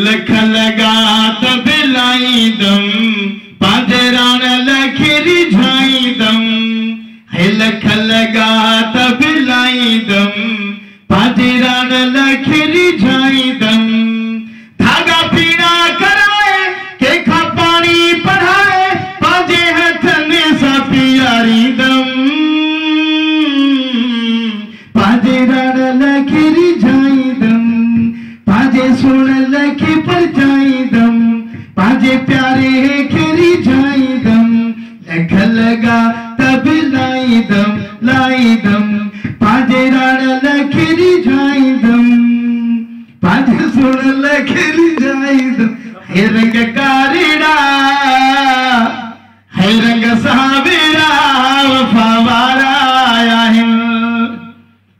लख लगा तबलाईदम पाजरान लखरी झाईदम लख लगा तबलाईदम पाजरान लखरी झाईदम धागा पीना कराए के खा पानी पढ़ाए पाजे हथन सा पियारीदम पाजरान लखरी झाईदम पाजे सुन लखे पर जाईदम पाजे प्यारे खेरी जाईदम लख लगा तब लाईदम पाजे राण लखेरी जाईदम पाजे सुन लखेरी जाईदम हे रंग कारिड़ा हे रंग सावेरा वफावारा आहिन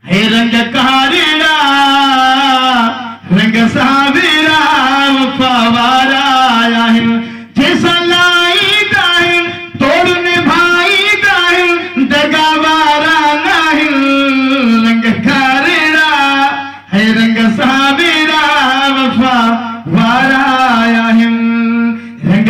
हे रंग कारिड़ा रंग सावेरा वफावारा आहिन जैसा लाईदा है तोड़ निभाईदा है दगावारा नाहिन रंग कारिड़ा है रंग सावेरा वफावारा आहिन रंग